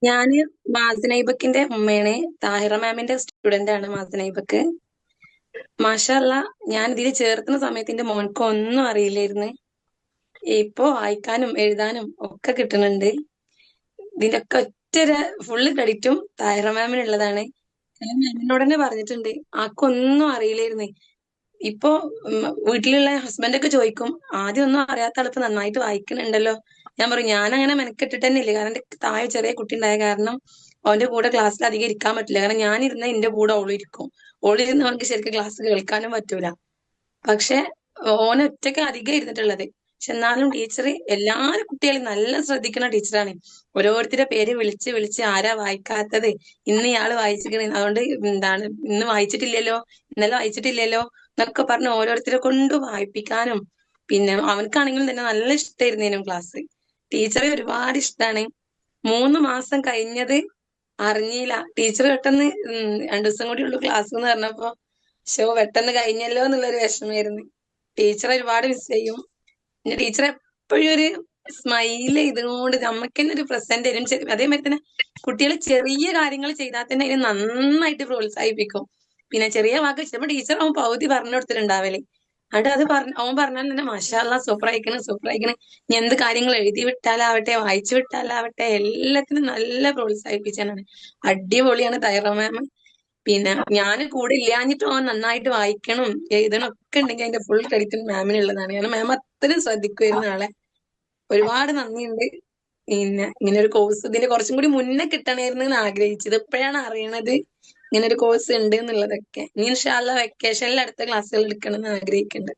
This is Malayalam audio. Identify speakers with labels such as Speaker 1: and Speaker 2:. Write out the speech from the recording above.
Speaker 1: ഞാന് മാസനൈബക്കിന്റെ ഉമ്മയാണ്. താഹിറ മാമിന്റെ സ്റ്റുഡന്റ് ആണ് മാസനൈബക്ക്. മാഷാ അല്ലാ, ഞാൻ ഇതിൽ ചേർത്തുന്ന സമയത്ത് എന്റെ മോൻക്ക് ഒന്നും അറിയില്ലായിരുന്നു. ഇപ്പൊ വായിക്കാനും എഴുതാനും ഒക്കെ കിട്ടുന്നുണ്ട്. ഇതിന്റെ ഒക്കെ ഒറ്റ ഫുള്ള് ക്രെഡിറ്റും താഹിറ മാമിനുള്ളതാണ്. ഞാൻ മാമിനോട് തന്നെ പറഞ്ഞിട്ടുണ്ട്, ആക്കൊന്നും അറിയില്ലായിരുന്നു. ഇപ്പൊ വീട്ടിലുള്ള ഹസ്ബൻഡൊക്കെ ചോദിക്കും, ആദ്യം ഒന്നും അറിയാത്ത ആളിപ്പോ നന്നായിട്ട് വായിക്കുന്നുണ്ടല്ലോ. ഞാൻ പറയും ഞാൻ അങ്ങനെ മെനക്കെട്ടിട്ട് തന്നെ ഇല്ല. കാരണം എന്റെ താഴെ ചെറിയ കുട്ടി ഉണ്ടായ കാരണം അവന്റെ കൂടെ ക്ലാസ്സിൽ അധികം ഇരിക്കാൻ പറ്റില്ല. കാരണം ഞാനിരുന്ന എന്റെ കൂടെ ഓളും ഇരിക്കും. ഓളിരുന്ന് അവനക്ക് ശരിക്കും ക്ലാസ് കേൾക്കാനും പറ്റൂല. പക്ഷെ ഓന് ഒറ്റയ്ക്ക് അധികം ഇരുന്നിട്ടുള്ളത്. പക്ഷെ എന്നാലും ടീച്ചർ എല്ലാരും കുട്ടികളെയും നല്ല ശ്രദ്ധിക്കുന്ന ടീച്ചറാണ്. ഓരോരുത്തരുടെ പേര് വിളിച്ച് വിളിച്ച് ആരാ വായിക്കാത്തത്, ഇന്ന് ഇയാള് വായിച്ചിക്കണ്, അതുകൊണ്ട് എന്താണ് ഇന്ന് വായിച്ചിട്ടില്ലല്ലോ, ഇന്നലെ വായിച്ചിട്ടില്ലല്ലോ എന്നൊക്കെ പറഞ്ഞ് ഓരോരുത്തരെ കൊണ്ട് വായിപ്പിക്കാനും. പിന്നെ അവനക്കാണെങ്കിലും തന്നെ നല്ല ഇഷ്ടമായിരുന്നേനും ക്ലാസ്. ടീച്ചറെ ഒരുപാട് ഇഷ്ടമാണ്. 3 മാസം കഴിഞ്ഞത് അറിഞ്ഞില്ല. ടീച്ചർ പെട്ടെന്ന് 2 ദിവസം കൂടി ഉള്ളു ക്ലാസ് എന്ന് പറഞ്ഞപ്പോ പെട്ടെന്ന് കഴിഞ്ഞല്ലോ എന്നുള്ളൊരു വിഷമായിരുന്നു. ടീച്ചർ ഒരുപാട് മിസ് ചെയ്യും. പിന്നെ ടീച്ചർ എപ്പോഴും ഒരു സ്മൈൽ ചെയ്തുകൊണ്ട് നമുക്ക് തന്നെ ഒരു പ്രസന്റ് തരും. അതേമാതിരി തന്നെ കുട്ടികൾ ചെറിയ കാര്യങ്ങൾ ചെയ്താൽ തന്നെ അതിനെ നന്നായിട്ട് പ്രോത്സാഹിപ്പിക്കും. പിന്നെ ചെറിയ വാക്ക് ചിലപ്പോൾ ടീച്ചർ അവൻ പകുതി പറഞ്ഞു കൊടുത്തിട്ടുണ്ടാവല്. എന്നിട്ട് അത് അവൻ പറഞ്ഞാൽ തന്നെ മാഷാ അല്ലാ സൂപ്പർ അയക്കണ് സൂപ്പർ അയക്കണ്. ഇനി എന്ത് കാര്യങ്ങൾ എഴുതി വിട്ടാലാവട്ടെ വായിച്ചു വിട്ടാലാവട്ടെ എല്ലാത്തിനും നല്ല പ്രോത്സാഹിപ്പിച്ചാണ്. അടിപൊളിയാണ് തൈറ മാം. പിന്നെ ഞാൻ കൂടെ ഇല്ലാഞ്ഞിട്ട് അവൻ നന്നായിട്ട് വായിക്കണം എഴുതണം ഒക്കെ ഉണ്ടെങ്കിൽ അതിന്റെ ഫുൾ ക്രെഡിറ്റ് മാമിനുള്ളതാണ്. കാരണം മാം അത്രയും ശ്രദ്ധിക്കുമായിരുന്നു ആളെ. ഒരുപാട് നന്ദിയുണ്ട്. പിന്നെ ഇങ്ങനെ ഒരു കോഴ്സ് ഇതിന്റെ കുറച്ചും കൂടി മുന്നേ കിട്ടണമായിരുന്നു എന്ന് ആഗ്രഹിച്ചത്. ഇപ്പോഴാണ് അറിയണത് ഇങ്ങനെ ഒരു കോഴ്സ് ഉണ്ട് എന്നുള്ളതൊക്കെ. ഇനി ഇൻഷാ അല്ലാ വെക്കേഷനിൽ അടുത്ത ക്ലാസ്സുകൾ എടുക്കണം എന്ന് ആഗ്രഹിക്കുന്നുണ്ട്.